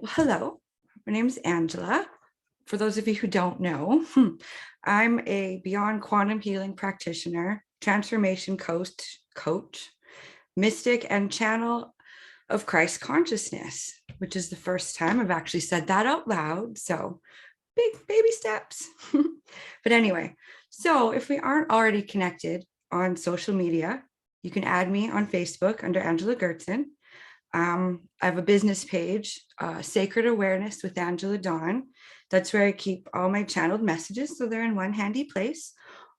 Well, hello, my name is Angela. For those of you who don't know, I'm a beyond quantum healing practitioner, transformation coach, mystic, and channel of Christ consciousness, which is the first time I've actually said that out loud. So big baby steps. But anyway, so if we aren't already connected on social media, you can add me on Facebook under Angela Gertzen. I have a business page, Sacred Awareness with Angela Dawn. That's where I keep all my channeled messages, so they're in one handy place.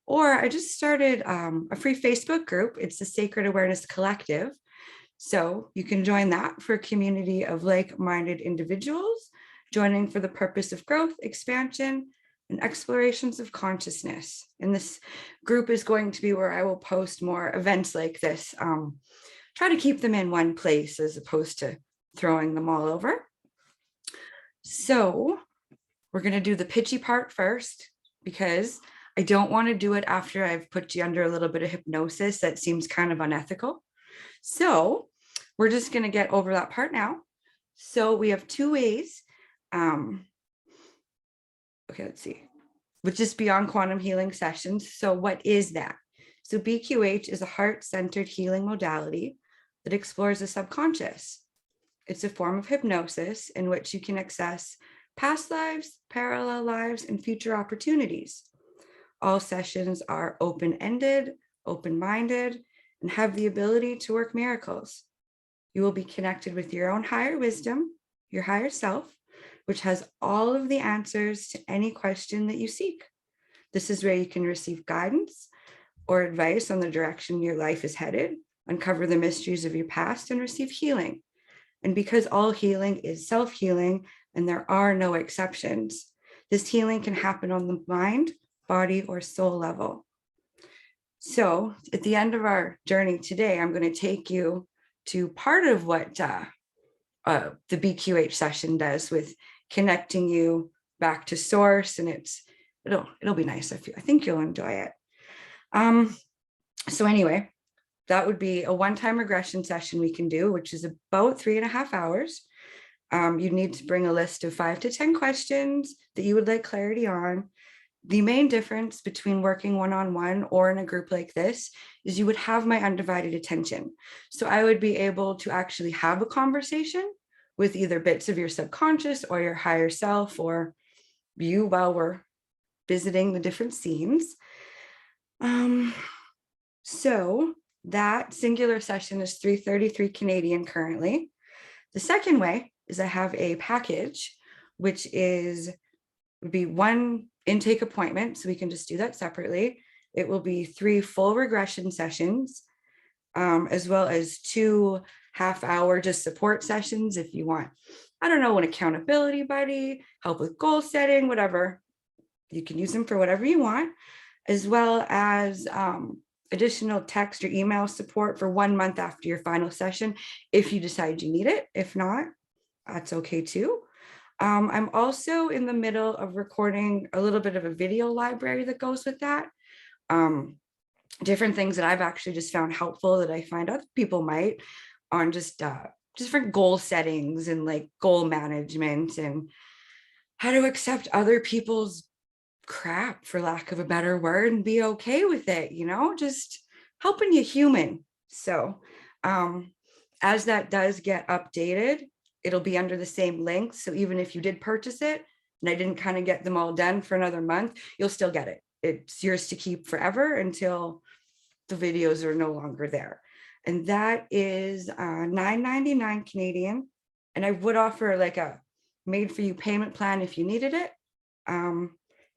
Or I just started a free Facebook group. It's the Sacred Awareness Collective. So you can join that for a community of like-minded individuals, joining for the purpose of growth, expansion, and explorations of consciousness. And this group is going to be where I will post more events like this. Try to keep them in one place as opposed to throwing them all over. So we're going to do the pitchy part first, because I don't want to do it after I've put you under a little bit of hypnosis. That seems kind of unethical. So we're just going to get over that part now. So we have two ways. Okay, let's see. With just beyond quantum healing sessions. So what is that? So BQH is a heart-centered healing modality that explores the subconscious. It's a form of hypnosis in which you can access past lives, parallel lives, and future opportunities. All sessions are open-ended, open-minded, and have the ability to work miracles. You will be connected with your own higher wisdom, your higher self, which has all of the answers to any question that you seek. This is where you can receive guidance or advice on the direction your life is headed, uncover the mysteries of your past, and receive healing. And because all healing is self-healing and there are no exceptions, this healing can happen on the mind, body, or soul level. So at the end of our journey today, I'm going to take you to part of what the BQH session does with connecting you back to source, and it'll be nice. I think you'll enjoy it. So anyway, that would be a one-time regression session we can do, which is about 3.5 hours. You need to bring a list of 5 to 10 questions that you would like clarity on. The main difference between working one-on-one or in a group like this is you would have my undivided attention. So I would be able to actually have a conversation with either bits of your subconscious or your higher self or you while we're visiting the different scenes. So that singular session is $333 Canadian currently. The second way is I have a package, which would be one intake appointment, so we can just do that separately. It will be 3 full regression sessions, as well as 2 half-hour just support sessions if you want, I don't know, an accountability buddy, help with goal setting, whatever. You can use them for whatever you want, as well as additional text or email support for 1 month after your final session, if you decide you need it. If not, that's okay too. I'm also in the middle of recording a little bit of a video library that goes with that. Different things that I've actually just found helpful that I find other people might on just different goal settings and like goal management and how to accept other people's crap, for lack of a better word, and be okay with it, just helping you human. So as that does get updated, it'll be under the same link. So even if you did purchase it and I didn't kind of get them all done for another month, you'll still get it. It's yours to keep forever until the videos are no longer there. And that is $9.99 Canadian. And I would offer like a made for you payment plan if you needed it.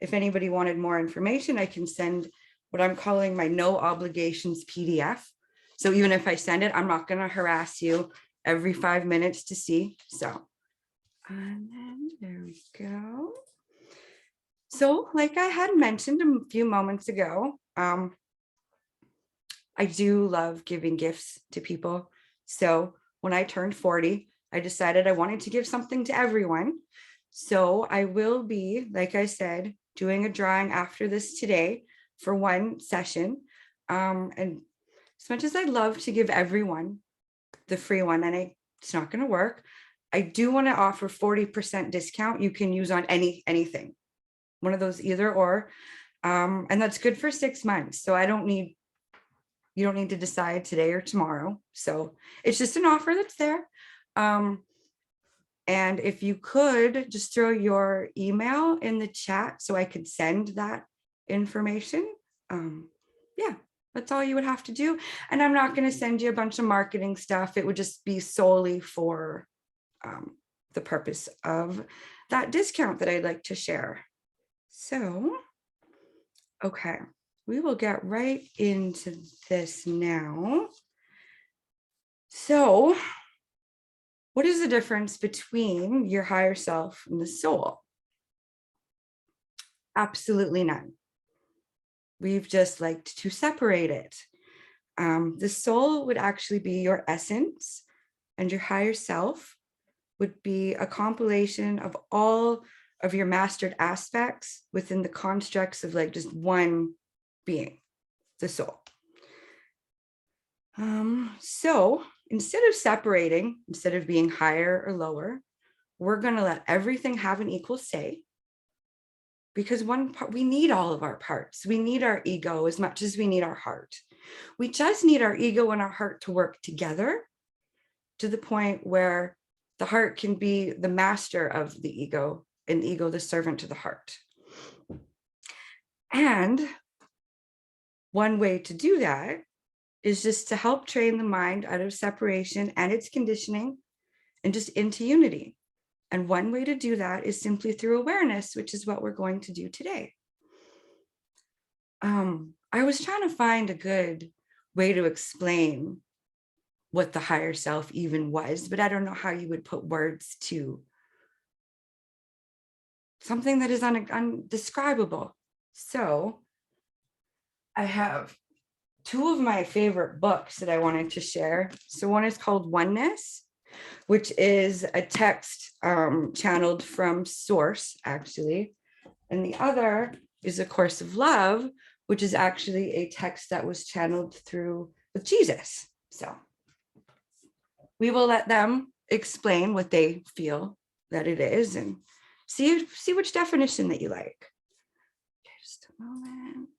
If anybody wanted more information, I can send what I'm calling my no obligations PDF. So even if I send it, I'm not going to harass you every 5 minutes to see. So, and then there we go. So like I had mentioned a few moments ago, I do love giving gifts to people. So when I turned 40, I decided I wanted to give something to everyone. So I will be, like I said, doing a drawing after this today for 1 session. And as much as I'd love to give everyone the free one, and it's not going to work, I do want to offer 40% discount. You can use on anything, one of those either or. And that's good for 6 months. So you don't need to decide today or tomorrow. So it's just an offer that's there. And if you could just throw your email in the chat so I could send that information. Yeah, that's all you would have to do. And I'm not going to send you a bunch of marketing stuff. It would just be solely for the purpose of that discount that I'd like to share. So, okay, we will get right into this now. So, what is the difference between your higher self and the soul? Absolutely none. We've just liked to separate it. The soul would actually be your essence, and your higher self would be a compilation of all of your mastered aspects within the constructs of like just one being, the soul. So instead of separating, instead of being higher or lower, we're going to let everything have an equal say, because one part, we need all of our parts. We need our ego as much as we need our heart. We just need our ego and our heart to work together to the point where the heart can be the master of the ego and the ego the servant to the heart. And one way to do that is just to help train the mind out of separation and its conditioning and just into unity. And one way to do that is simply through awareness, which is what we're going to do today. I was trying to find a good way to explain what the higher self even was, but I don't know how you would put words to something that is undescribable. So I have two of my favorite books that I wanted to share. So one is called Oneness, which is a text channeled from Source, actually. And the other is A Course of Love, which is actually a text that was channeled through with Jesus. So we will let them explain what they feel that it is and see which definition that you like. Okay, just a moment.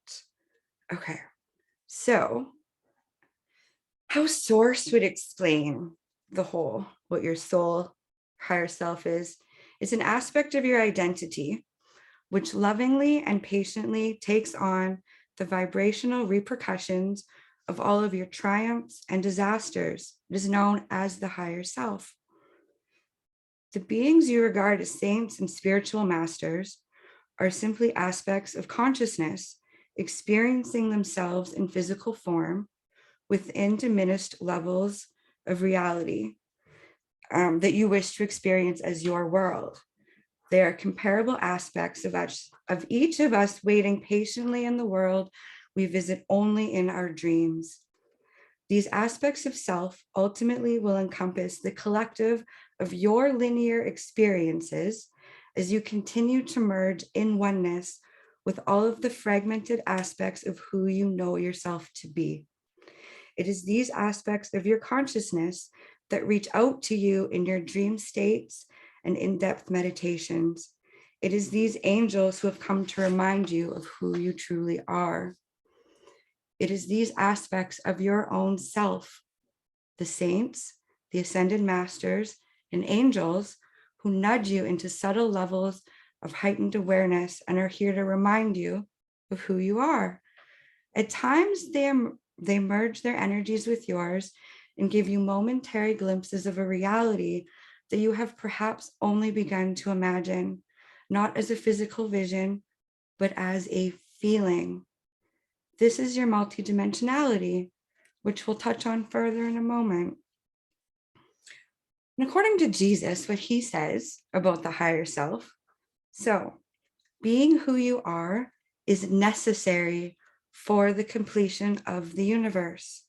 Okay, so how Source would explain the whole, what your soul, higher self is an aspect of your identity which lovingly and patiently takes on the vibrational repercussions of all of your triumphs and disasters. It is known as the higher self. The beings you regard as saints and spiritual masters are simply aspects of consciousness experiencing themselves in physical form within diminished levels of reality that you wish to experience as your world. They are comparable aspects of each of us waiting patiently in the world we visit only in our dreams. These aspects of self ultimately will encompass the collective of your linear experiences as you continue to merge in oneness with all of the fragmented aspects of who you know yourself to be. It is these aspects of your consciousness that reach out to you in your dream states and in-depth meditations. It is these angels who have come to remind you of who you truly are. It is these aspects of your own self, the saints, the ascended masters, and angels who nudge you into subtle levels of heightened awareness and are here to remind you of who you are. At times, they merge their energies with yours and give you momentary glimpses of a reality that you have perhaps only begun to imagine, not as a physical vision, but as a feeling. This is your multidimensionality, which we'll touch on further in a moment. And according to Jesus, what he says about the higher self, so being who you are is necessary for the completion of the universe.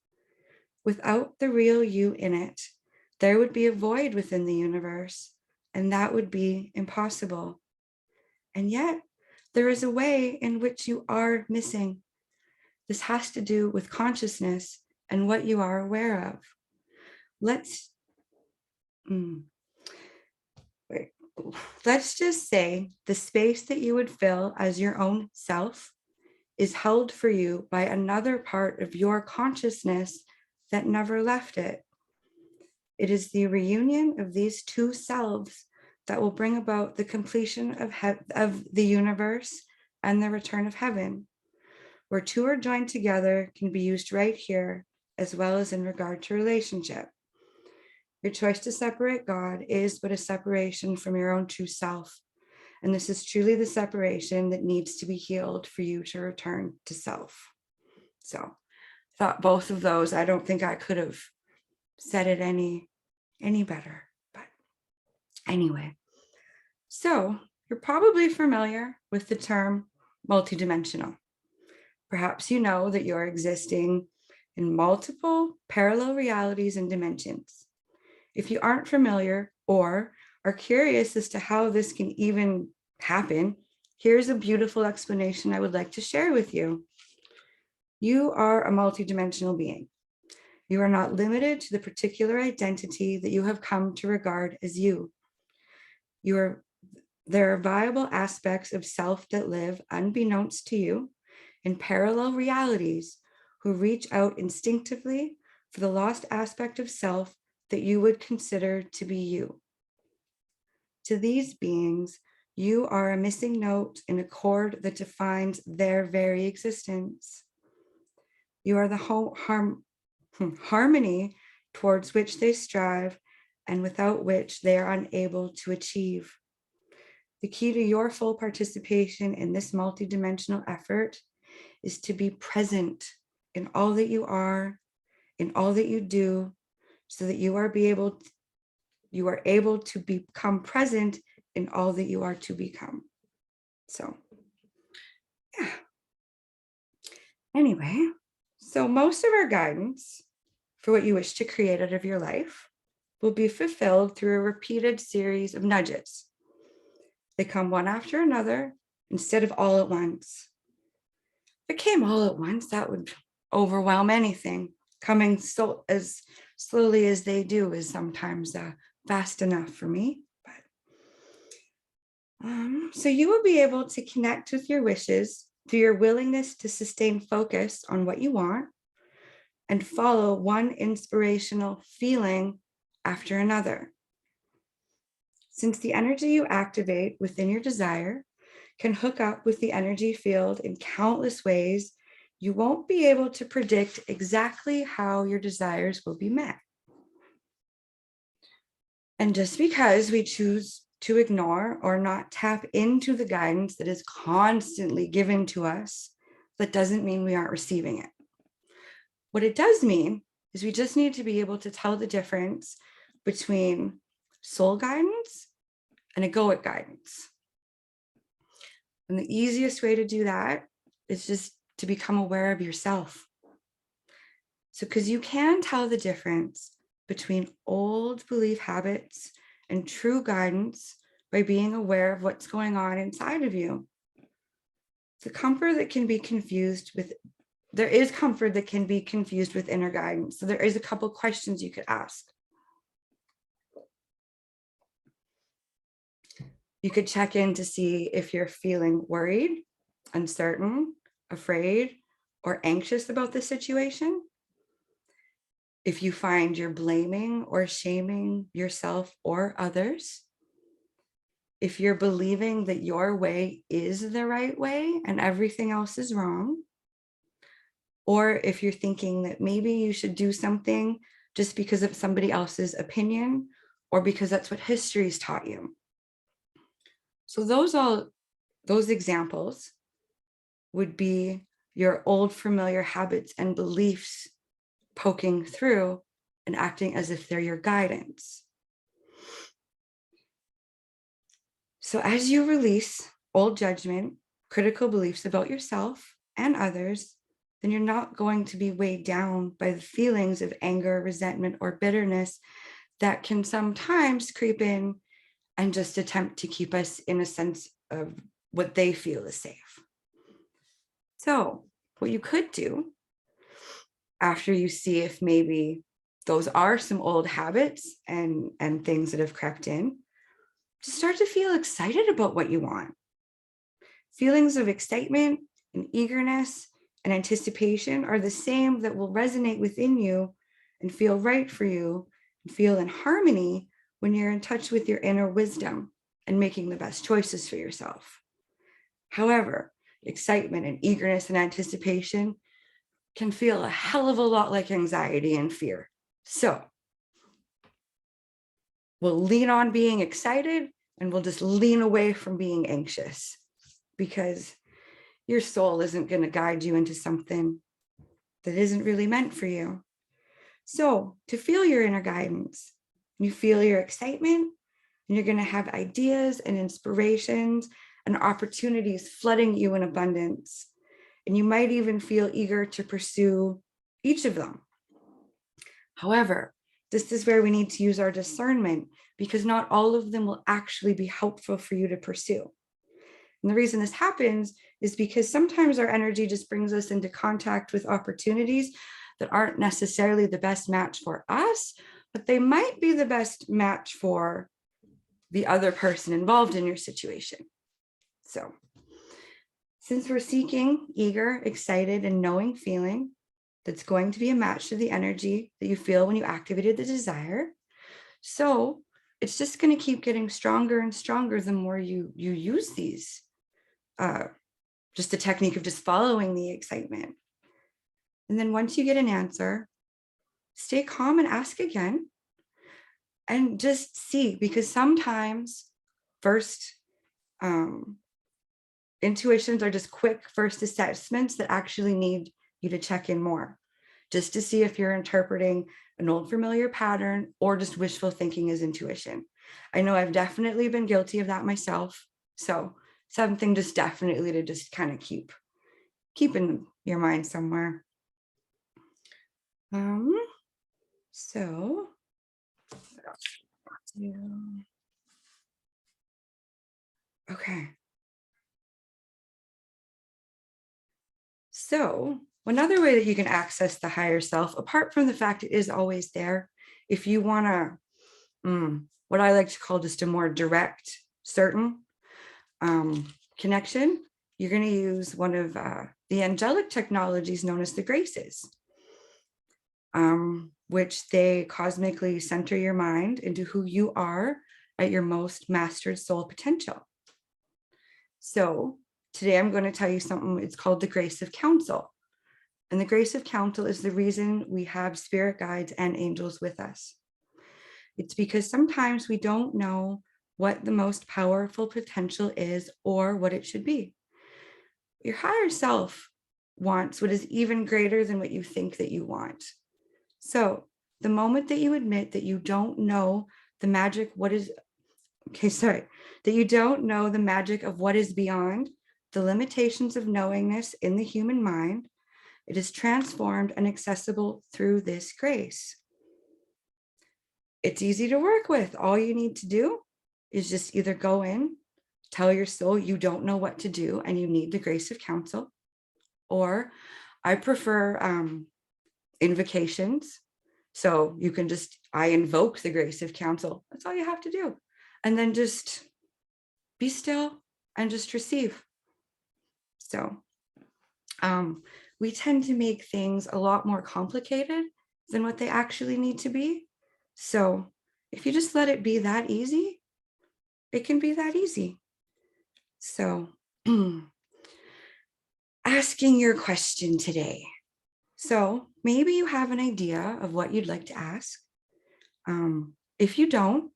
Without the real you in it, there would be a void within the universe, and that would be impossible. And yet, there is a way in which you are missing. This has to do with consciousness and what you are aware of. let's just say the space that you would fill as your own self is held for you by another part of your consciousness that never left it. It is the reunion of these two selves that will bring about the completion of the universe and the return of heaven. Where two are joined together can be used right here, as well as in regard to relationship. Your choice to separate God is but a separation from your own true self. And this is truly the separation that needs to be healed for you to return to self. So thought both of those, I don't think I could have said it any better. But anyway, so you're probably familiar with the term multidimensional. Perhaps you know that you're existing in multiple parallel realities and dimensions. If you aren't familiar or are curious as to how this can even happen, here's a beautiful explanation I would like to share with you. You are a multidimensional being. You are not limited to the particular identity that you have come to regard as you. There are viable aspects of self that live unbeknownst to you in parallel realities who reach out instinctively for the lost aspect of self that you would consider to be you. To these beings, you are a missing note in a chord that defines their very existence. You are the harmony towards which they strive and without which they are unable to achieve. The key to your full participation in this multidimensional effort is to be present in all that you are, in all that you do, so that you are able to become present in all that you are to become. So, yeah. Anyway, so most of our guidance for what you wish to create out of your life will be fulfilled through a repeated series of nudges. They come one after another instead of all at once. If it came all at once, that would overwhelm anything. Coming so as slowly as they do is sometimes fast enough for me. But so you will be able to connect with your wishes through your willingness to sustain focus on what you want and follow one inspirational feeling after another. Since the energy you activate within your desire can hook up with the energy field in countless ways, you won't be able to predict exactly how your desires will be met. And just because we choose to ignore or not tap into the guidance that is constantly given to us, that doesn't mean we aren't receiving it. What it does mean is we just need to be able to tell the difference between soul guidance and egoic guidance. And the easiest way to do that is just to become aware of yourself. So, because you can tell the difference between old belief habits and true guidance by being aware of what's going on inside of you. There is comfort that can be confused with inner guidance. So there is a couple questions you could ask. You could check in to see if you're feeling worried, uncertain, afraid, or anxious about the situation. If you find you're blaming or shaming yourself or others. If you're believing that your way is the right way and everything else is wrong. Or if you're thinking that maybe you should do something just because of somebody else's opinion or because that's what history's taught you. So those examples would be your old familiar habits and beliefs poking through and acting as if they're your guidance. So as you release old judgment, critical beliefs about yourself and others, then you're not going to be weighed down by the feelings of anger, resentment, or bitterness that can sometimes creep in and just attempt to keep us in a sense of what they feel is safe. So what you could do after you see if maybe those are some old habits and things that have crept in, to start to feel excited about what you want. Feelings of excitement and eagerness and anticipation are the same that will resonate within you and feel right for you and feel in harmony when you're in touch with your inner wisdom and making the best choices for yourself. However, excitement and eagerness and anticipation can feel a hell of a lot like anxiety and fear. So we'll lean on being excited and we'll just lean away from being anxious, because your soul isn't going to guide you into something that isn't really meant for you. So to feel your inner guidance, you feel your excitement, and you're going to have ideas and inspirations and opportunities flooding you in abundance. And you might even feel eager to pursue each of them. However, this is where we need to use our discernment, because not all of them will actually be helpful for you to pursue. And the reason this happens is because sometimes our energy just brings us into contact with opportunities that aren't necessarily the best match for us, but they might be the best match for the other person involved in your situation. So, since we're seeking eager, excited, and knowing feeling that's going to be a match to the energy that you feel when you activated the desire, so it's just going to keep getting stronger and stronger the more you use these. Just the technique of just following the excitement. And then once you get an answer, stay calm and ask again. And just see, because sometimes first intuitions are just quick first assessments that actually need you to check in more, just to see if you're interpreting an old familiar pattern or just wishful thinking as intuition. I know I've definitely been guilty of that myself. So something just definitely to just kind of keep in your mind somewhere. So okay. So another way that you can access the higher self, apart from the fact it is always there, if you want to, what I like to call just a more direct, certain connection, you're going to use one of the angelic technologies known as the graces, which they cosmically center your mind into who you are at your most mastered soul potential. So today I'm going to tell you something. It's called the grace of counsel. And the grace of counsel is the reason we have spirit guides and angels with us. It's because sometimes we don't know what the most powerful potential is or what it should be. Your higher self wants what is even greater than what you think that you want. So the moment that you admit that you don't know the magic, that you don't know the magic of what is beyond the limitations of knowingness in the human mind, it is transformed and accessible through this grace. It's easy to work with. All you need to do is just either go in, tell your soul you don't know what to do and you need the grace of counsel, or I prefer invocations. So you can just, I invoke the grace of counsel. That's all you have to do. And then just be still and just receive. So we tend to make things a lot more complicated than what they actually need to be. So if you just let it be that easy, it can be that easy. So asking your question today. So maybe you have an idea of what you'd like to ask. If you don't,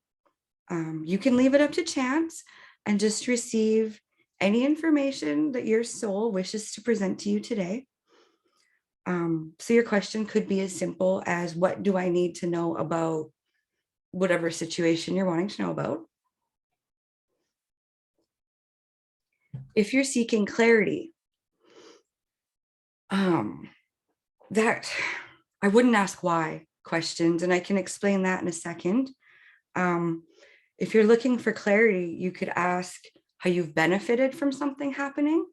you can leave it up to chance and just receive any information that your soul wishes to present to you today. So your question could be as simple as, what do I need to know about whatever situation you're wanting to know about? If you're seeking clarity, that I wouldn't ask why questions, and I can explain that in a second. If you're looking for clarity, you could ask how you've benefited from something happening,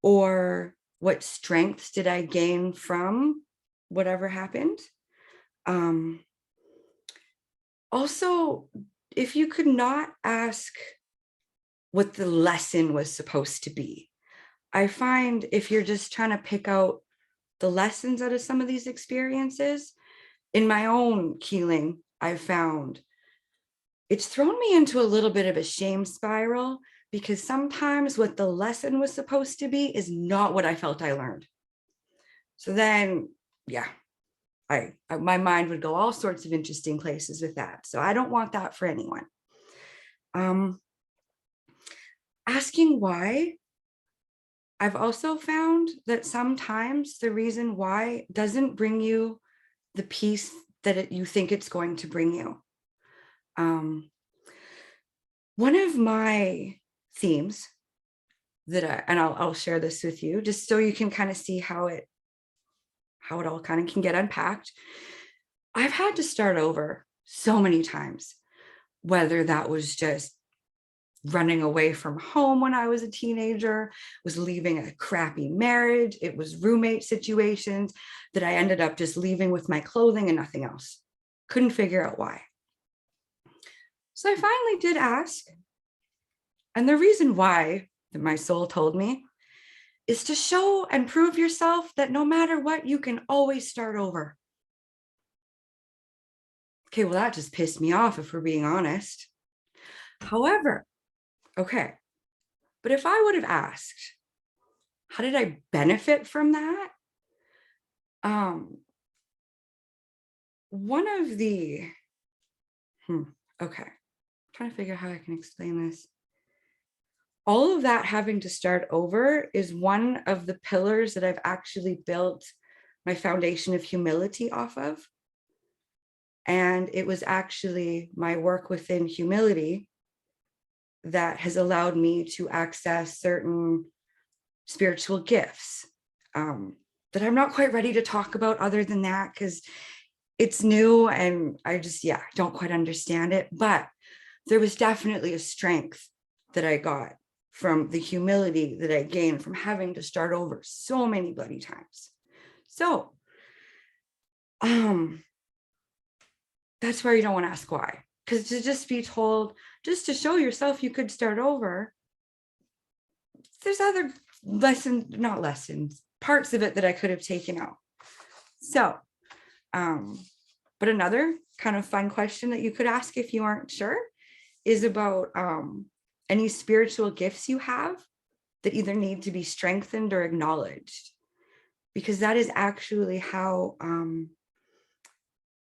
or what strengths did I gain from whatever happened. Also, if you could not ask what the lesson was supposed to be, I find if you're just trying to pick out the lessons out of some of these experiences, in my own healing, I've found it's thrown me into a little bit of a shame spiral, because sometimes what the lesson was supposed to be is not what I felt I learned. So then, yeah, my mind would go all sorts of interesting places with that. So I don't want that for anyone. Asking why, I've also found that sometimes the reason why doesn't bring you the peace that you think it's going to bring you. One of my themes that I'll share this with you just so you can kind of see how it all kind of can get unpacked. I've had to start over so many times, whether that was just running away from home when I was a teenager, was leaving a crappy marriage, it was roommate situations that I ended up just leaving with my clothing and nothing else. Couldn't figure out why. So I finally did ask. And the reason why, that my soul told me, is to show and prove yourself that no matter what, you can always start over. Okay, well, that just pissed me off, if we're being honest. However, okay, but if I would have asked, how did I benefit from that? One of the, okay, I'm trying to figure out how I can explain this. All of that having to start over is one of the pillars that I've actually built my foundation of humility off of. And it was actually my work within humility that has allowed me to access certain spiritual gifts that I'm not quite ready to talk about other than that, because it's new and I just, don't quite understand it. But there was definitely a strength that I got from the humility that I gained from having to start over so many bloody times. So, that's where you don't want to ask why, because to just be told, just to show yourself you could start over, there's other parts of it that I could have taken out. So, but another kind of fun question that you could ask if you aren't sure is about any spiritual gifts you have that either need to be strengthened or acknowledged, because that is actually how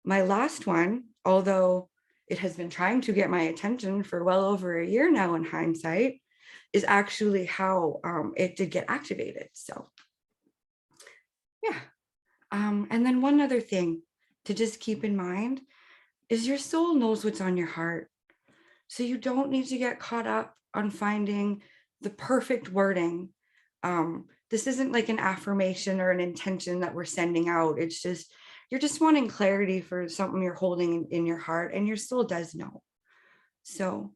my last one, although it has been trying to get my attention for well over a year now in hindsight, is actually how it did get activated. So yeah. And then one other thing to just keep in mind is your soul knows what's on your heart. So you don't need to get caught up on finding the perfect wording. This isn't like an affirmation or an intention that we're sending out. It's just, you're just wanting clarity for something you're holding in your heart, and your soul does know. So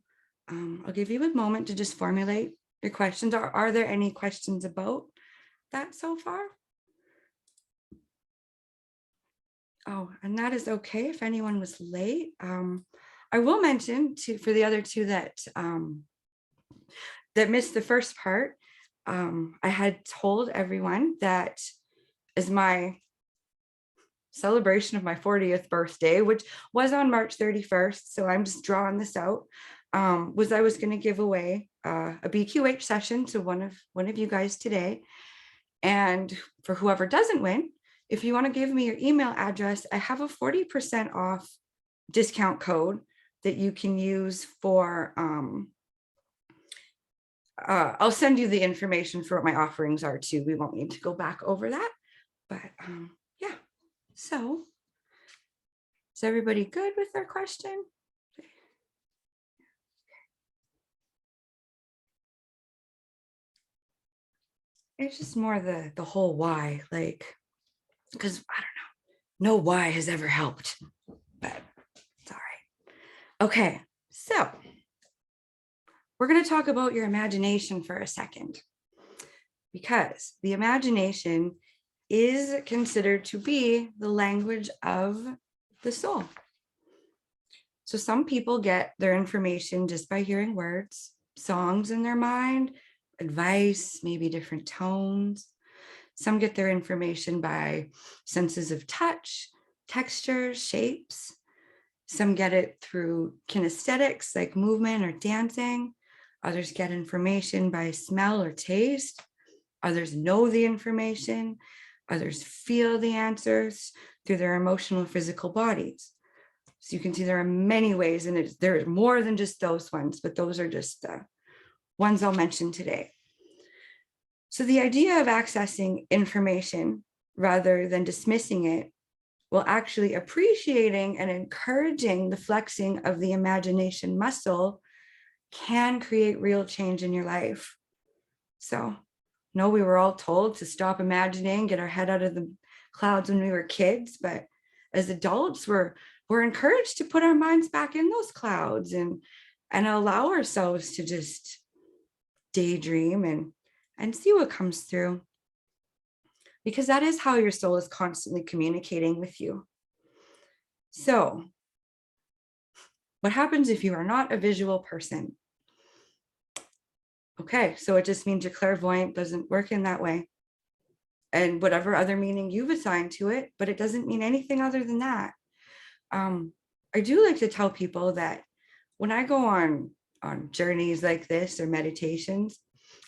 I'll give you a moment to just formulate your questions. Are there any questions about that so far? Oh, and that is okay if anyone was late. I will mention for the other two that missed the first part, I had told everyone that as my celebration of my 40th birthday, which was on March 31st, so I'm just drawing this out, was I was going to give away a BQH session to one of you guys today. And for whoever doesn't win, if you want to give me your email address, I have a 40% off discount code that you can use for, I'll send you the information for what my offerings are too. We won't need to go back over that, but yeah. So is everybody good with their question? It's just more the whole why, like, because I don't know, no why has ever helped, but it's all right. Okay, so we're going to talk about your imagination for a second, because the imagination is considered to be the language of the soul. So some people get their information just by hearing words, songs in their mind, advice, maybe different tones. Some get their information by senses of touch, textures, shapes. Some get it through kinesthetics like movement or dancing. Others get information by smell or taste. Others know the information. Others feel the answers through their emotional, physical bodies. So you can see there are many ways, and there's more than just those ones, but those are just the ones I'll mention today. So the idea of accessing information rather than dismissing it, while actually appreciating and encouraging the flexing of the imagination muscle, can create real change in your life. So, no, we were all told to stop imagining, get our head out of the clouds when we were kids, but as adults, we're encouraged to put our minds back in those clouds and allow ourselves to just daydream and see what comes through. Because that is how your soul is constantly communicating with you. So, what happens if you are not a visual person? Okay, so it just means your clairvoyant doesn't work in that way. And whatever other meaning you've assigned to it, but it doesn't mean anything other than that. I do like to tell people that when I go on journeys like this or meditations,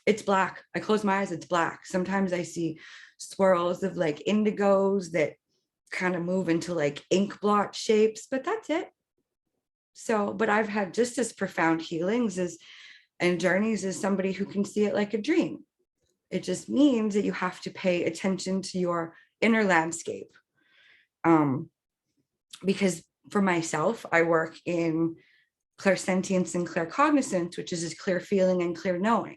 it's black. I close my eyes, it's black. Sometimes I see swirls of like indigos that kind of move into like ink blot shapes, but that's it. So, but I've had just as profound healings and journeys as somebody who can see it like a dream. It just means that you have to pay attention to your inner landscape. Because for myself, I work in clairsentience and claircognizance, which is clear feeling and clear knowing.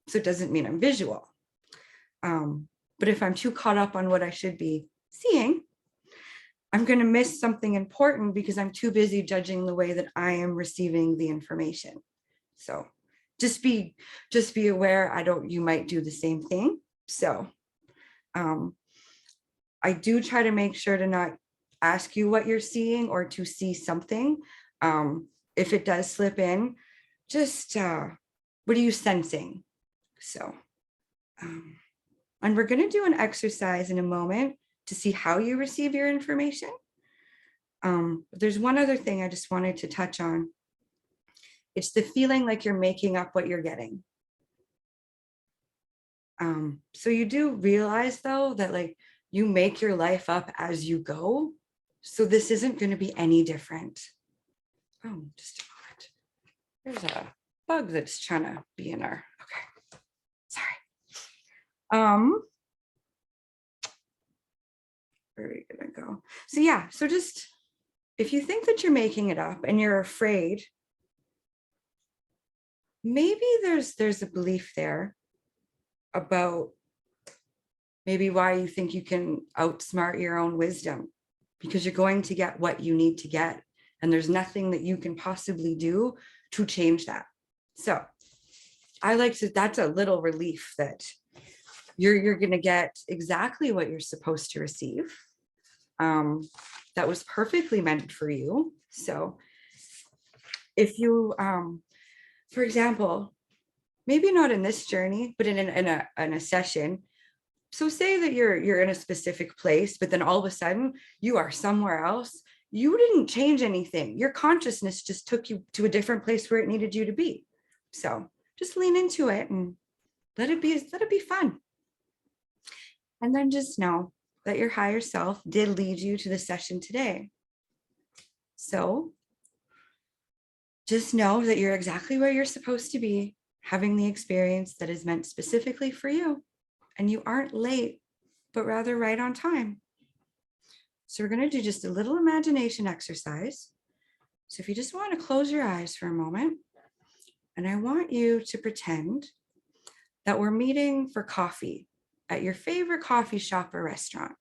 So it doesn't mean I'm visual. But if I'm too caught up on what I should be seeing, I'm going to miss something important because I'm too busy judging the way that I am receiving the information. So just be aware. You might do the same thing. So I do try to make sure to not ask you what you're seeing or to see something. If it does slip in, just what are you sensing? So, and we're going to do an exercise in a moment to see how you receive your information. There's one other thing I just wanted to touch on. It's the feeling like you're making up what you're getting. So you do realize though that like you make your life up as you go. So this isn't going to be any different. Oh, just a moment. There's a bug that's trying to be in our, okay. Sorry. Where are we gonna go? So yeah, so just if you think that you're making it up and you're afraid, maybe there's a belief there about maybe why you think you can outsmart your own wisdom, because you're going to get what you need to get, and there's nothing that you can possibly do to change that. So I like to, that's a little relief that you're going to get exactly what you're supposed to receive. That was perfectly meant for you. So if you, for example, maybe not in this journey, but in a session. So say that you're in a specific place, but then all of a sudden you are somewhere else. You didn't change anything. Your consciousness just took you to a different place where it needed you to be. So just lean into it and let it be fun. And then just know that your higher self did lead you to the session today. So just know that you're exactly where you're supposed to be, having the experience that is meant specifically for you. And you aren't late, but rather right on time. So we're going to do just a little imagination exercise. So if you just want to close your eyes for a moment, and I want you to pretend that we're meeting for coffee at your favorite coffee shop or restaurant.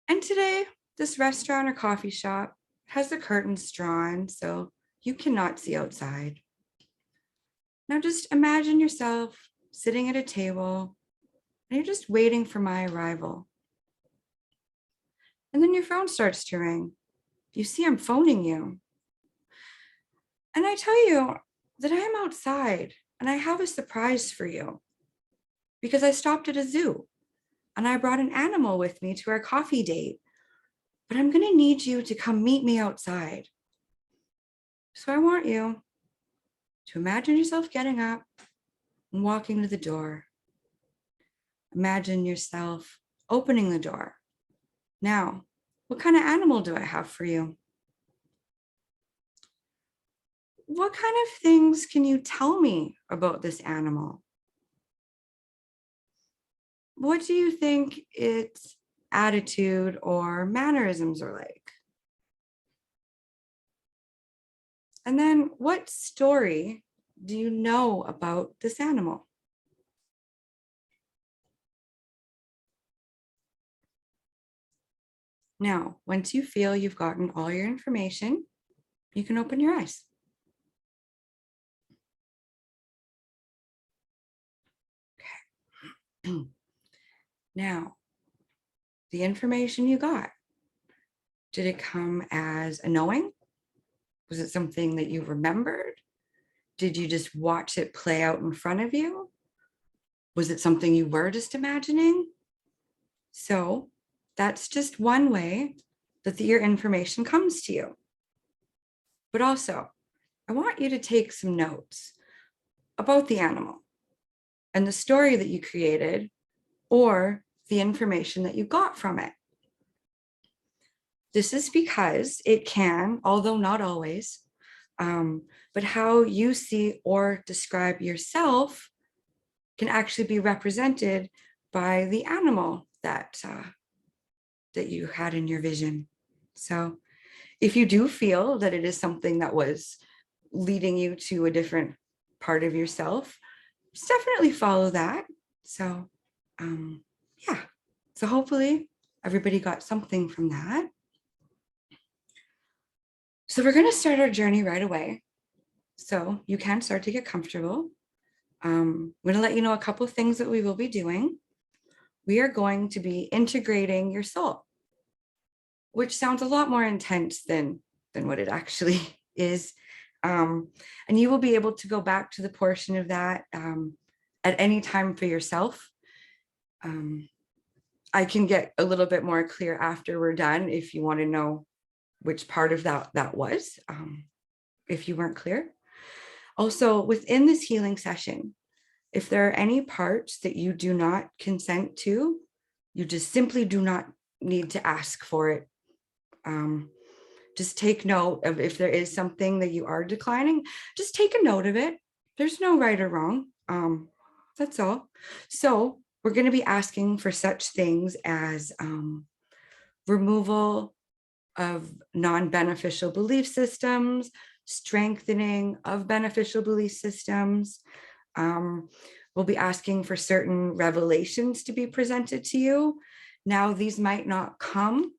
And today, this restaurant or coffee shop has the curtains drawn, so you cannot see outside. Now just imagine yourself sitting at a table, and you're just waiting for my arrival. And then your phone starts to ring You see, I'm phoning you. And I tell you that I am outside and I have a surprise for you because I stopped at a zoo and I brought an animal with me to our coffee date. But I'm going to need you to come meet me outside. So I want you to imagine yourself getting up and walking to the door. Imagine yourself opening the door. Now, what kind of animal do I have for you? What kind of things can you tell me about this animal? What do you think its attitude or mannerisms are like? And then what story do you know about this animal? Now, once you feel you've gotten all your information, you can open your eyes. Okay. Now, the information you got, did it come as a knowing? Was it something that you remembered? Did you just watch it play out in front of you? Was it something you were just imagining? So that's just one way that your information comes to you. But also, I want you to take some notes about the animal and the story that you created or the information that you got from it. This is because it can, although not always, but how you see or describe yourself can actually be represented by the animal that you had in your vision. So if you do feel that it is something that was leading you to a different part of yourself, just definitely follow that. So yeah, so hopefully everybody got something from that. So we're going to start our journey right away. So you can start to get comfortable. I'm going to let you know a couple of things that we will be doing. We are going to be integrating your soul, which sounds a lot more intense than what it actually is. And you will be able to go back to the portion of that at any time for yourself. I can get a little bit more clear after we're done if you want to know which part of that was, if you weren't clear. Also, within this healing session, if there are any parts that you do not consent to, you just simply do not need to ask for it. Just take note of if there is something that you are declining, just take a note of it. There's no right or wrong. That's all. So we're going to be asking for such things as removal of non-beneficial belief systems, strengthening of beneficial belief systems. We'll be asking for certain revelations to be presented to you. Now, these might not come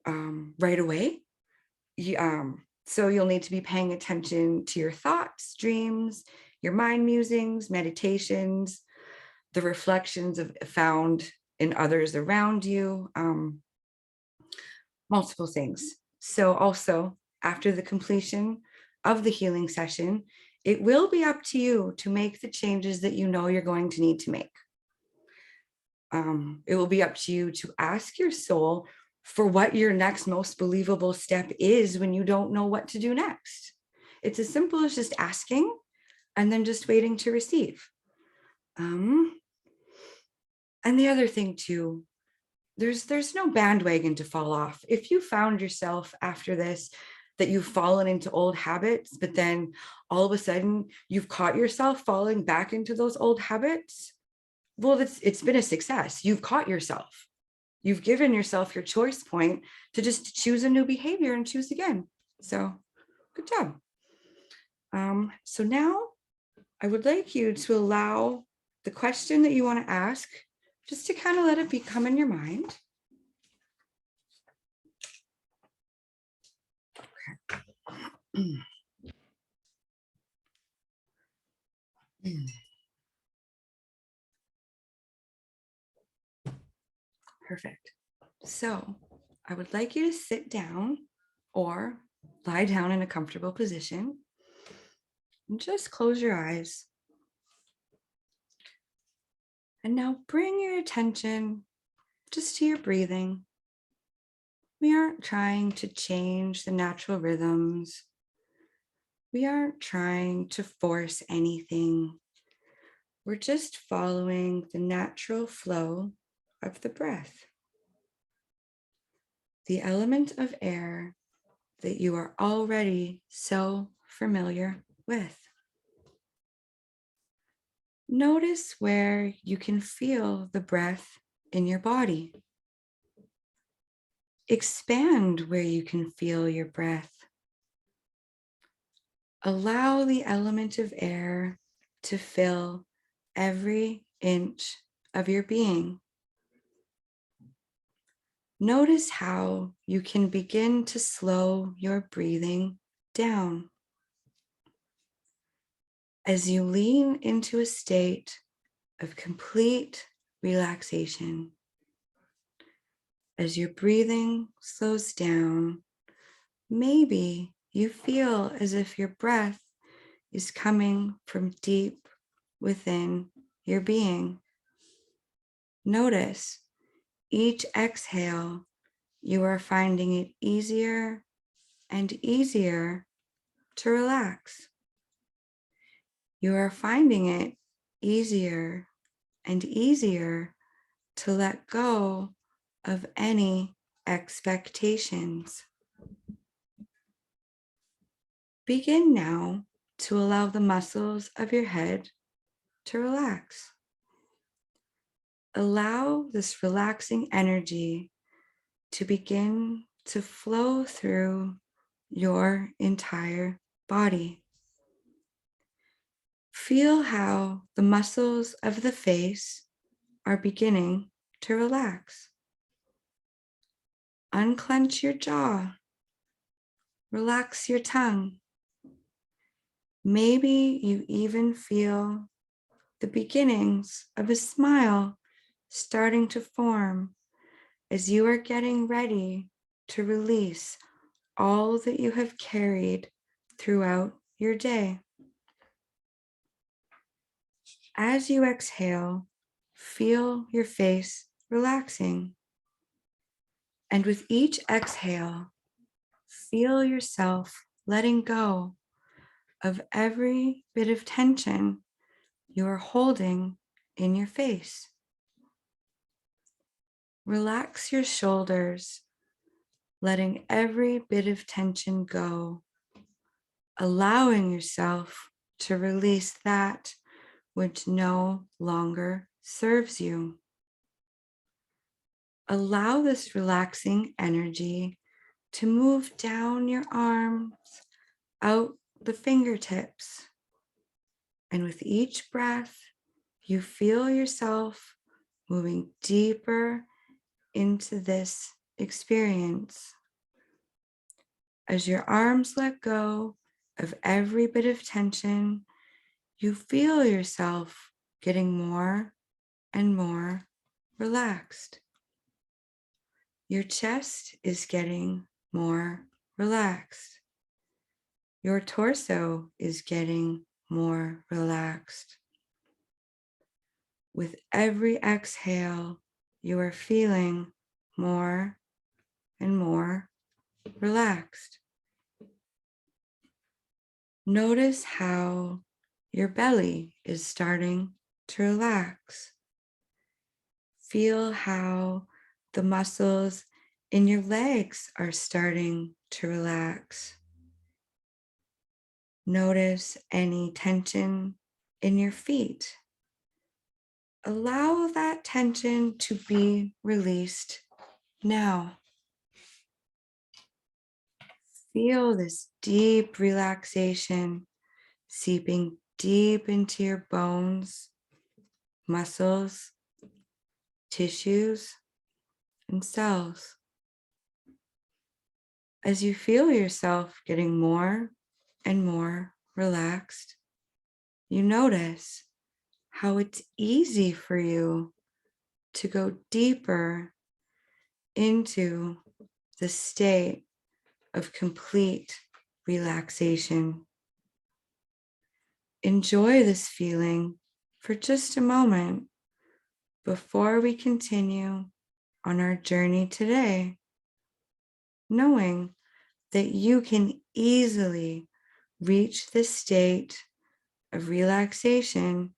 right away. So you'll need to be paying attention to your thoughts, dreams, your mind musings, meditations, the reflections found in others around you, multiple things. So also, after the completion of the healing session, it will be up to you to make the changes that you know you're going to need to make. It will be up to you to ask your soul for what your next most believable step is when you don't know what to do next. It's as simple as just asking and then just waiting to receive. And the other thing too, there's no bandwagon to fall off. If you found yourself after this that you've fallen into old habits, but then all of a sudden you've caught yourself falling back into those old habits, well, it's been a success. You've caught yourself. You've given yourself your choice point to just choose a new behavior and choose again. So good job. So now I would like you to allow the question that you want to ask just to kind of let it become in your mind. Perfect. So I would like you to sit down or lie down in a comfortable position and just close your eyes. And now bring your attention just to your breathing. We aren't trying to change the natural rhythms. We aren't trying to force anything. We're just following the natural flow of the breath. The element of air that you are already so familiar with. Notice where you can feel the breath in your body. Expand where you can feel your breath. Allow the element of air to fill every inch of your being. Notice how you can begin to slow your breathing down. As you lean into a state of complete relaxation, as your breathing slows down, maybe you feel as if your breath is coming from deep within your being. Notice each exhale, you are finding it easier and easier to relax. You are finding it easier and easier to let go of any expectations. Begin now to allow the muscles of your head to relax. Allow this relaxing energy to begin to flow through your entire body. Feel how the muscles of the face are beginning to relax. Unclench your jaw. Relax your tongue. Maybe you even feel the beginnings of a smile starting to form as you are getting ready to release all that you have carried throughout your day. As you exhale, feel your face relaxing. And with each exhale, feel yourself letting go of every bit of tension you are holding in your face. Relax your shoulders, letting every bit of tension go, allowing yourself to release that which no longer serves you. Allow this relaxing energy to move down your arms, out the fingertips. And with each breath, you feel yourself moving deeper into this experience. As your arms let go of every bit of tension, you feel yourself getting more and more relaxed. Your chest is getting more relaxed. Your torso is getting more relaxed. With every exhale, you are feeling more and more relaxed. Notice how your belly is starting to relax. Feel how the muscles in your legs are starting to relax. Notice any tension in your feet. Allow that tension to be released now. Feel this deep relaxation seeping deep into your bones, muscles, tissues, and cells. As you feel yourself getting more and more relaxed, you notice how it's easy for you to go deeper into the state of complete relaxation. Enjoy this feeling for just a moment before we continue on our journey today, knowing that you can easily reach this state of relaxation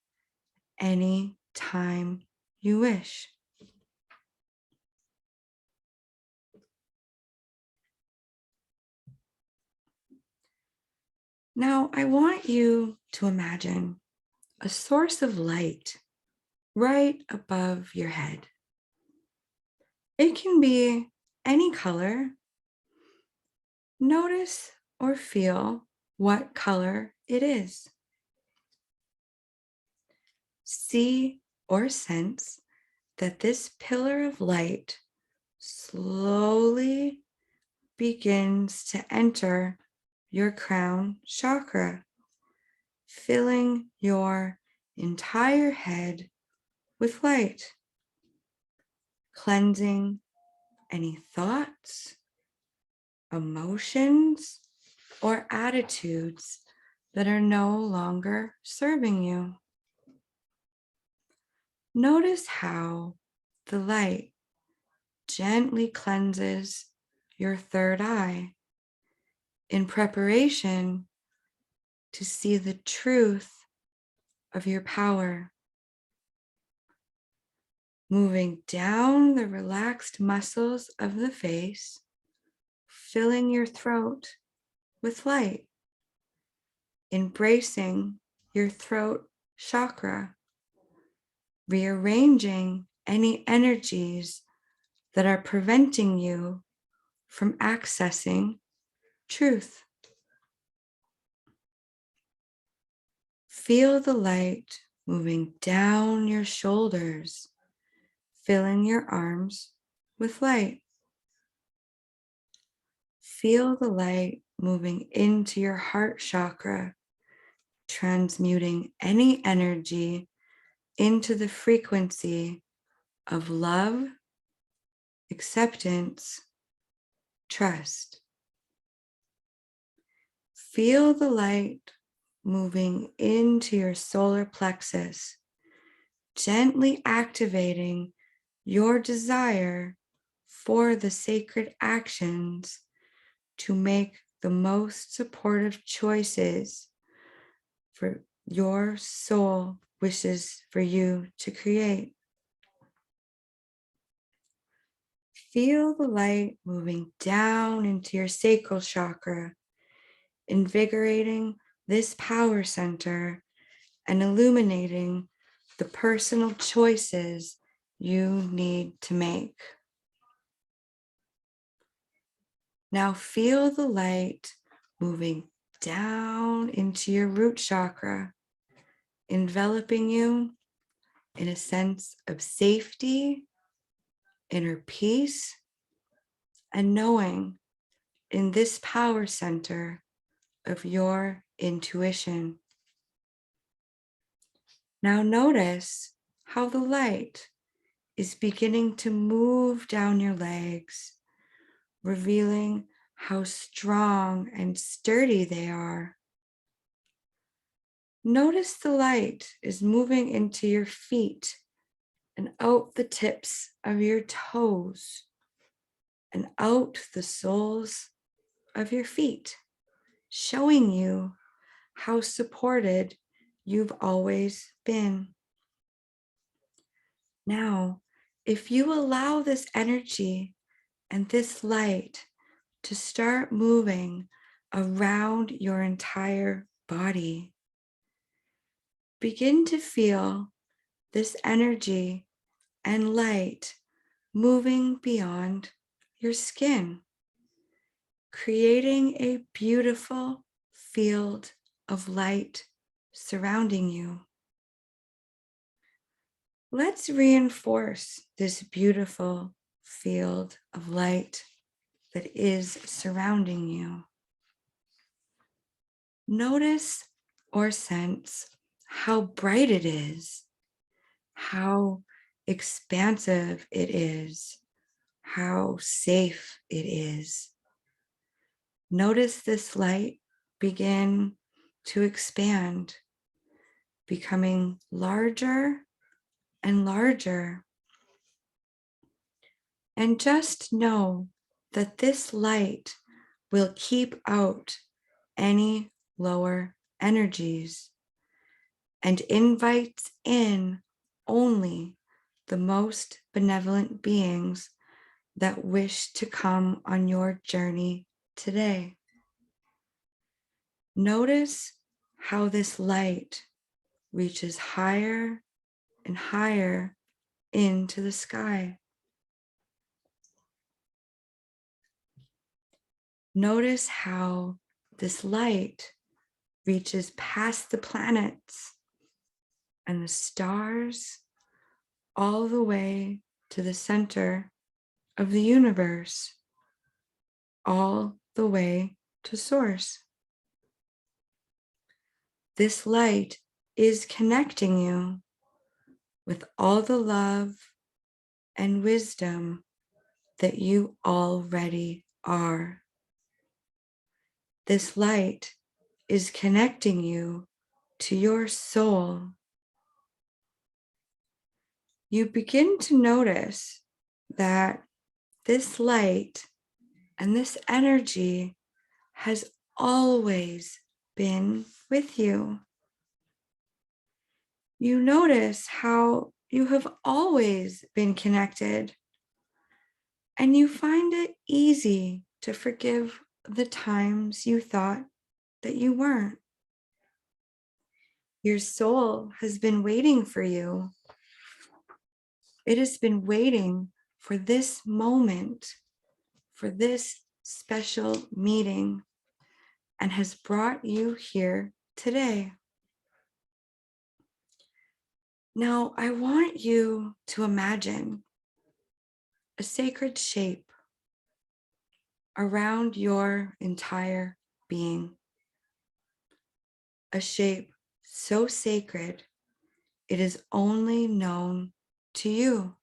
any time you wish. Now, I want you to imagine a source of light right above your head. It can be any color. Notice or feel what color it is. See or sense that this pillar of light slowly begins to enter your crown chakra, filling your entire head with light, cleansing any thoughts, emotions, or attitudes that are no longer serving you. Notice how the light gently cleanses your third eye in preparation to see the truth of your power, moving down the relaxed muscles of the face, filling your throat with light, embracing your throat chakra, rearranging any energies that are preventing you from accessing truth. Feel the light moving down your shoulders, filling your arms with light. Feel the light moving into your heart chakra, transmuting any energy into the frequency of love, acceptance, trust. Feel the light moving into your solar plexus, gently activating your desire for the sacred actions to make the most supportive choices for your soul wishes for you to create. Feel the light moving down into your sacral chakra, invigorating this power center and illuminating the personal choices you need to make. Now feel the light moving down into your root chakra, enveloping you in a sense of safety, inner peace, and knowing in this power center of your intuition. Now notice how the light is beginning to move down your legs, revealing how strong and sturdy they are. Notice the light is moving into your feet and out the tips of your toes and out the soles of your feet, showing you how supported you've always been. Now, if you allow this energy and this light to start moving around your entire body, begin to feel this energy and light moving beyond your skin, creating a beautiful field of light surrounding you. Let's reinforce this beautiful field of light that is surrounding you. Notice or sense how bright it is, how expansive it is, how safe it is. Notice this light begin to expand, becoming larger and larger. And just know that this light will keep out any lower energies and invites in only the most benevolent beings that wish to come on your journey today. Notice how this light reaches higher and higher into the sky. Notice how this light reaches past the planets and the stars all the way to the center of the universe, all the way to source. This light is connecting you with all the love and wisdom that you already are. This light is connecting you to your soul. You begin to notice that this light and this energy has always been with you. You notice how you have always been connected, and you find it easy to forgive the times you thought that you weren't. Your soul has been waiting for you. It has been waiting for this moment, for this special meeting, and has brought you here today. Now, I want you to imagine a sacred shape around your entire being. A shape so sacred, it is only known to you.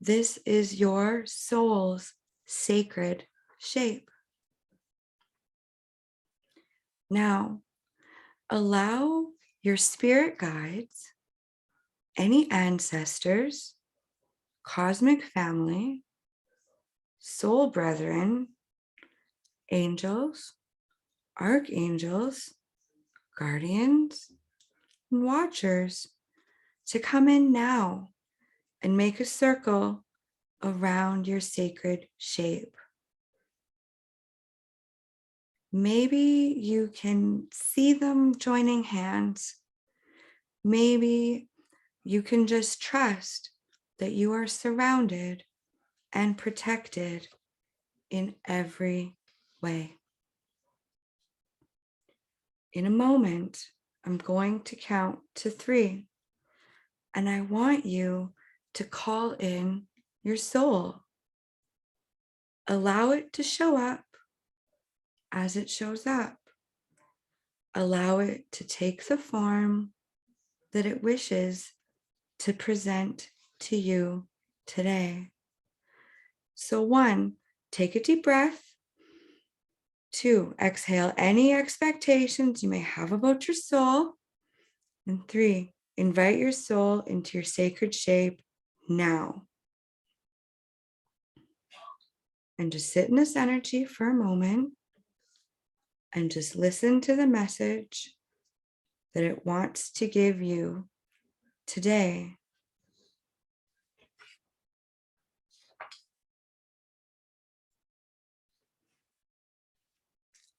This is your soul's sacred shape. Now, allow your spirit guides, any ancestors, cosmic family, soul brethren, angels, archangels, guardians, and watchers to come in now and make a circle around your sacred shape. Maybe you can see them joining hands. Maybe you can just trust that you are surrounded and protected in every way. In a moment, I'm going to count to 3, and I want you to call in your soul. Allow it to show up as it shows up. Allow it to take the form that it wishes to present to you today. So 1, take a deep breath. 2, exhale any expectations you may have about your soul. And 3, invite your soul into your sacred shape now. And just sit in this energy for a moment and just listen to the message that it wants to give you today.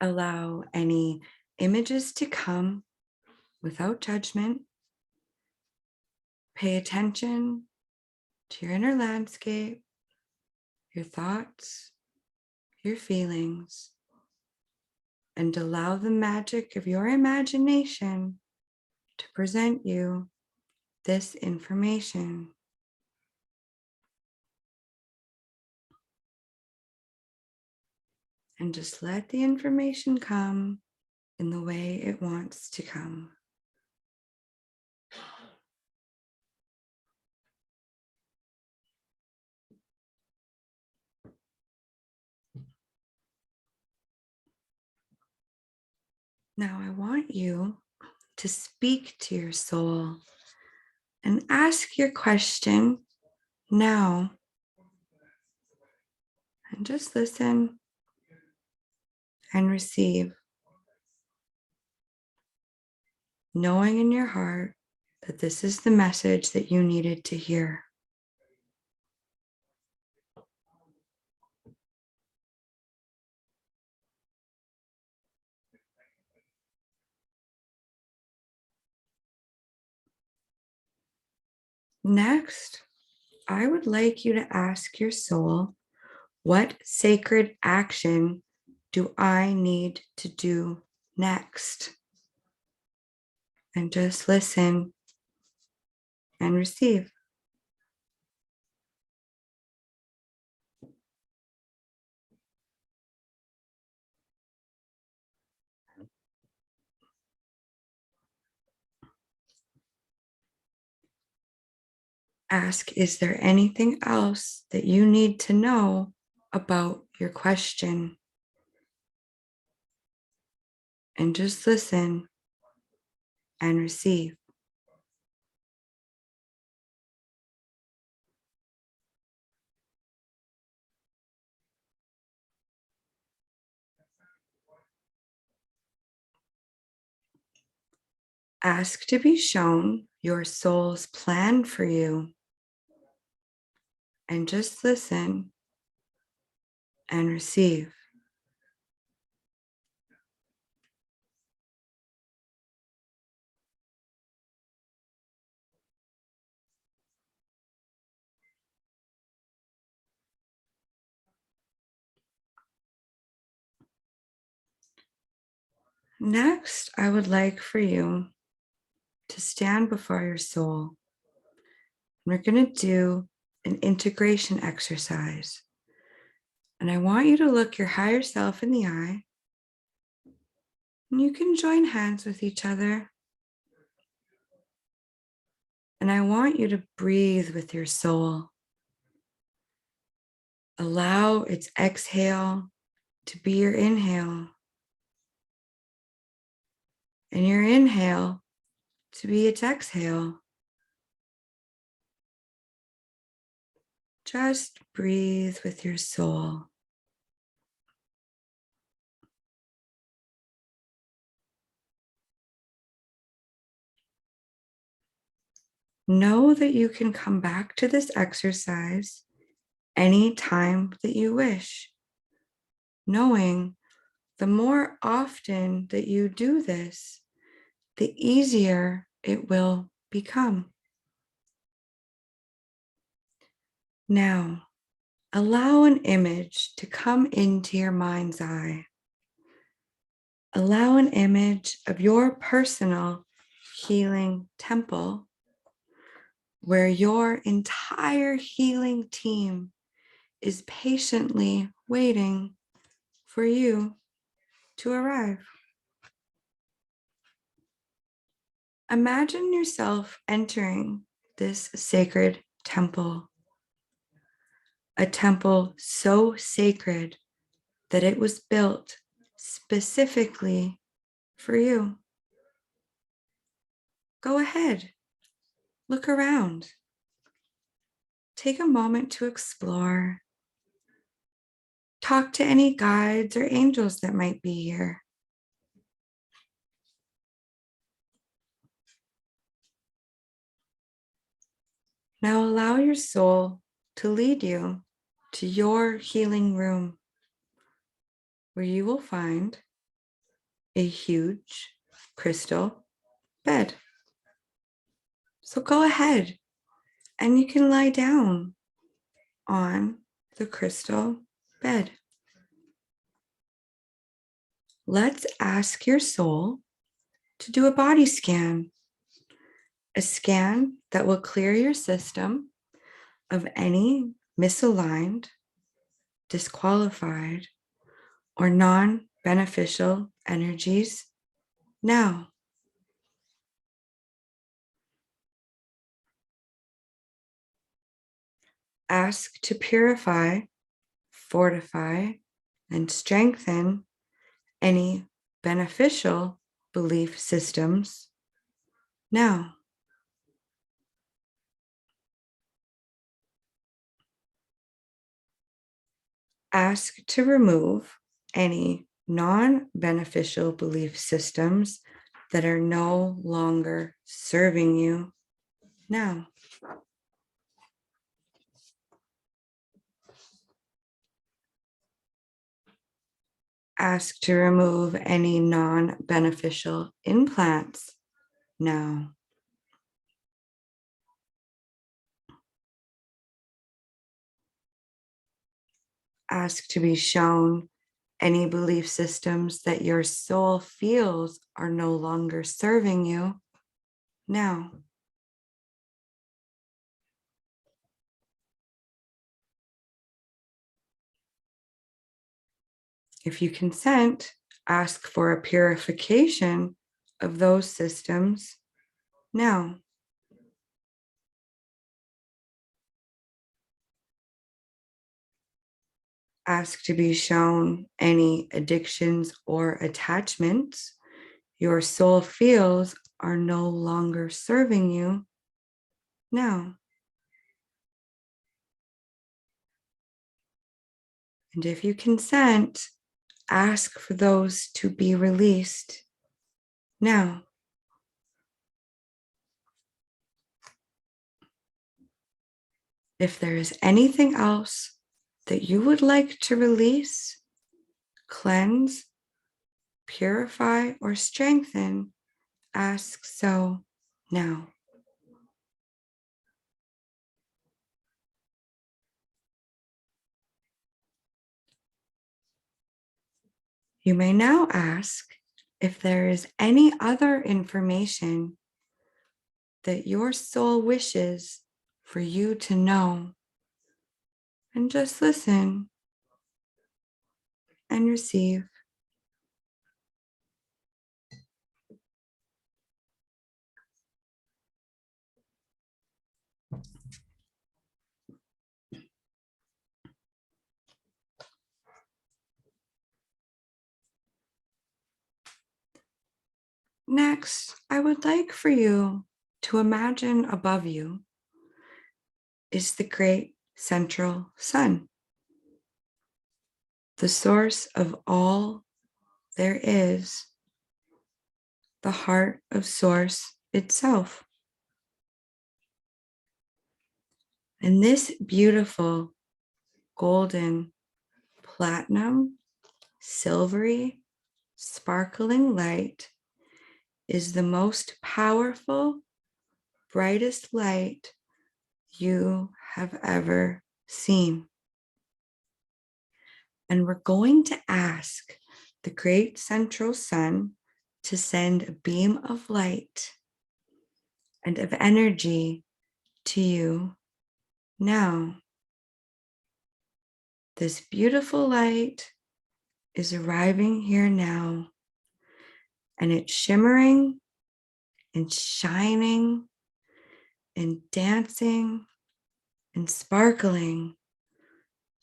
Allow any images to come without judgment. Pay attention to your inner landscape, your thoughts, your feelings, and allow the magic of your imagination to present you this information. And just let the information come in the way it wants to come. Now I want you to speak to your soul and ask your question now. And just listen and receive, knowing in your heart that this is the message that you needed to hear. Next, I would like you to ask your soul, what sacred action do I need to do next? And just listen and receive. Ask, is there anything else that you need to know about your question? And just listen and receive. Ask to be shown your soul's plan for you. And just listen and receive. Next, I would like for you to stand before your soul. We're going to do an integration exercise. And I want you to look your higher self in the eye. And you can join hands with each other. And I want you to breathe with your soul. Allow its exhale to be your inhale, and your inhale to be its exhale. Just breathe with your soul. Know that you can come back to this exercise anytime that you wish, knowing the more often that you do this, the easier it will become. Now, allow an image to come into your mind's eye. Allow an image of your personal healing temple where your entire healing team is patiently waiting for you to arrive. Imagine yourself entering this sacred temple, a temple so sacred that it was built specifically for you. Go ahead, look around. Take a moment to explore. Talk to any guides or angels that might be here. Now allow your soul to lead you to your healing room, where you will find a huge crystal bed. So go ahead and you can lie down on the crystal bed. Let's ask your soul to do a body scan, a scan that will clear your system of any misaligned, disqualified, or non-beneficial energies now. Ask to purify, fortify, and strengthen any beneficial belief systems now. Ask to remove any non-beneficial belief systems that are no longer serving you now. Ask to remove any non-beneficial implants now. Ask to be shown any belief systems that your soul feels are no longer serving you now. If you consent, ask for a purification of those systems now. Ask to be shown any addictions or attachments your soul feels are no longer serving you now. And if you consent, ask for those to be released now. If there is anything else that you would like to release, cleanse, purify, or strengthen, ask so now. You may now ask if there is any other information that your soul wishes for you to know, and just listen and receive. Next, I would like for you to imagine above you is the great central sun, the source of all there is, the heart of source itself. And this beautiful golden, platinum, silvery, sparkling light is the most powerful, brightest light you have ever seen. And we're going to ask the great central sun to send a beam of light and of energy to you now. This beautiful light is arriving here now, and it's shimmering and shining and dancing and sparkling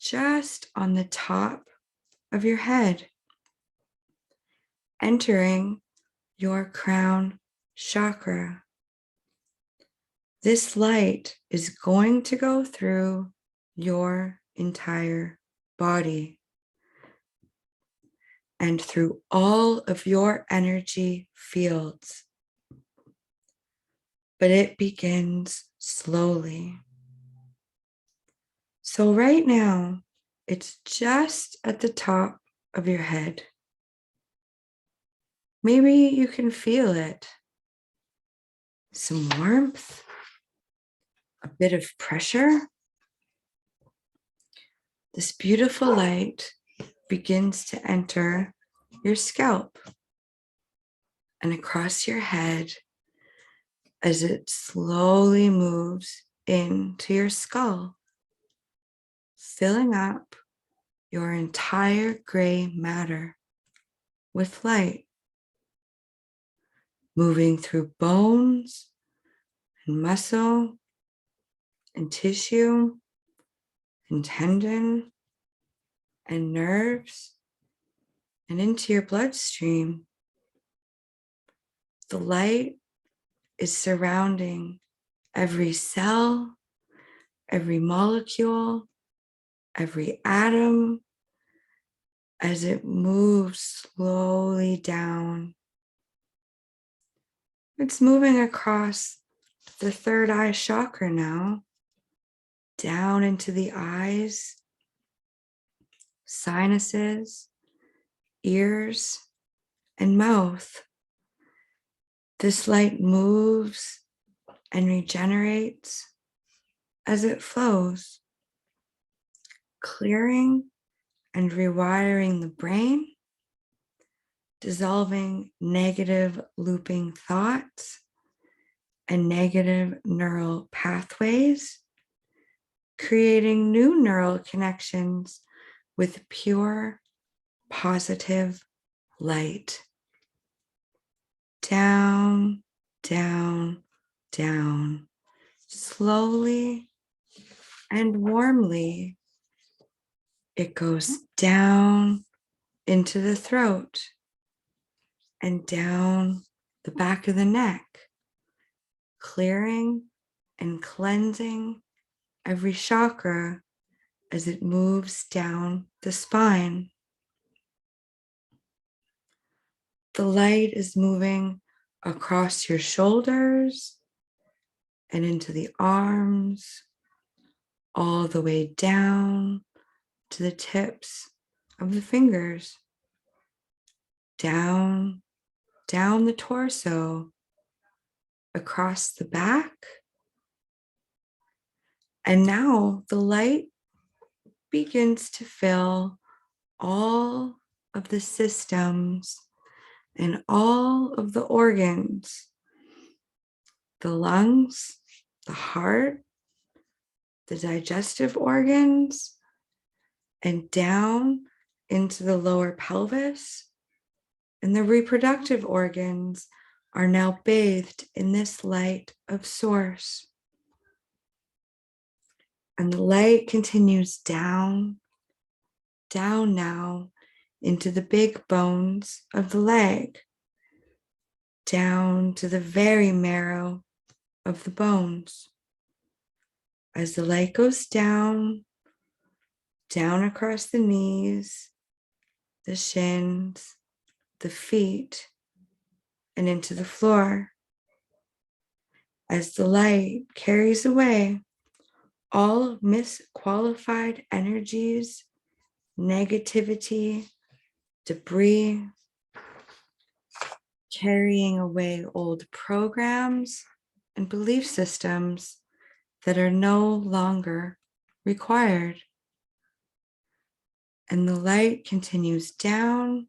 just on the top of your head, entering your crown chakra. This light is going to go through your entire body and through all of your energy fields. But it begins slowly. So right now, it's just at the top of your head. Maybe you can feel it. Some warmth, a bit of pressure. This beautiful light begins to enter your scalp and across your head as it slowly moves into your skull, filling up your entire gray matter with light, moving through bones and muscle and tissue and tendon and nerves and into your bloodstream, The light is surrounding every cell, every molecule, every atom as it moves slowly down. It's moving across the third eye chakra now, down into the eyes, sinuses, ears, and mouth. This light moves and regenerates as it flows, clearing and rewiring the brain, dissolving negative looping thoughts and negative neural pathways, creating new neural connections with pure, positive light. Down, down, down, slowly and warmly. It goes down into the throat and down the back of the neck, clearing and cleansing every chakra as it moves down the spine. The light is moving across your shoulders and into the arms, all the way down to the tips of the fingers, down the torso, across the back. And now the light begins to fill all of the systems and all of the organs, the lungs, the heart, the digestive organs, and down into the lower pelvis. And the reproductive organs are now bathed in this light of source. And the light continues down, down now into the big bones of the leg, down to the very marrow of the bones. As the light goes down, down across the knees, the shins, the feet, and into the floor. As the light carries away all misqualified energies, negativity, debris, carrying away old programs and belief systems that are no longer required. And the light continues down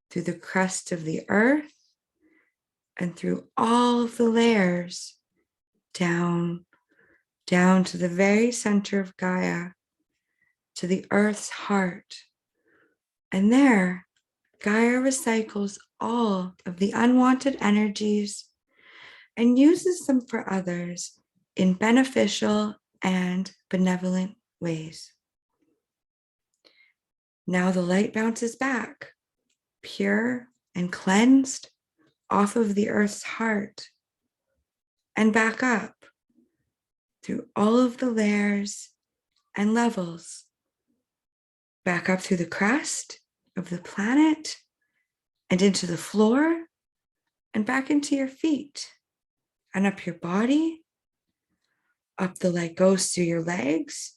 through the crust of the earth and through all of the layers, down to the very center of Gaia, to the earth's heart. And there, Gaia recycles all of the unwanted energies and uses them for others in beneficial and benevolent ways. Now the light bounces back, pure and cleansed, off of the earth's heart and back up through all of the layers and levels, back up through the crust of the planet and into the floor and back into your feet and up your body. Up the light goes through your legs,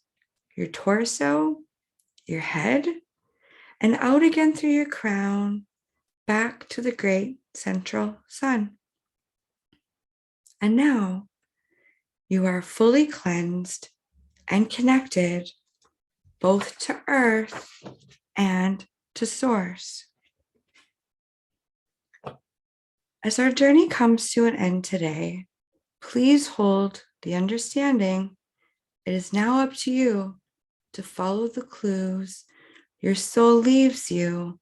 your torso, your head, and out again through your crown, back to the great central sun. And now you are fully cleansed and connected both to earth and to source. As our journey comes to an end today, please hold the understanding it is now up to you to follow the clues your soul leaves you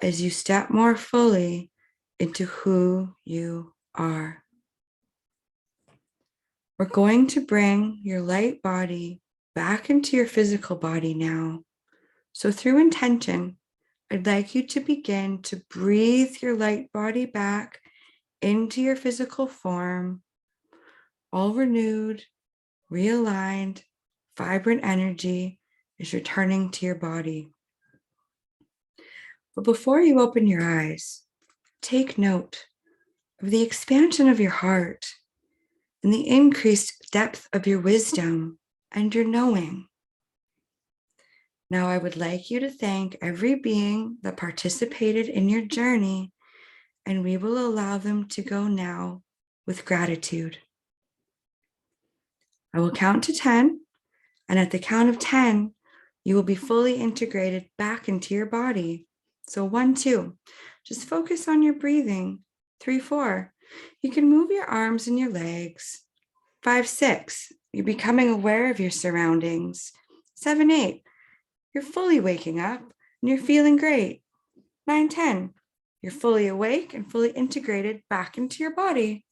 as you step more fully into who you are. We're going to bring your light body back into your physical body now. So through intention, I'd like you to begin to breathe your light body back into your physical form, all renewed, realigned, vibrant energy is returning to your body. But before you open your eyes, take note of the expansion of your heart and the increased depth of your wisdom and your knowing. Now, I would like you to thank every being that participated in your journey, and we will allow them to go now with gratitude. I will count to 10, and at the count of 10, you will be fully integrated back into your body. So 1, 2, just focus on your breathing. 3, 4, you can move your arms and your legs. 5, 6, you're becoming aware of your surroundings. 7, 8, you're fully waking up and you're feeling great. 9, 10, you're fully awake and fully integrated back into your body.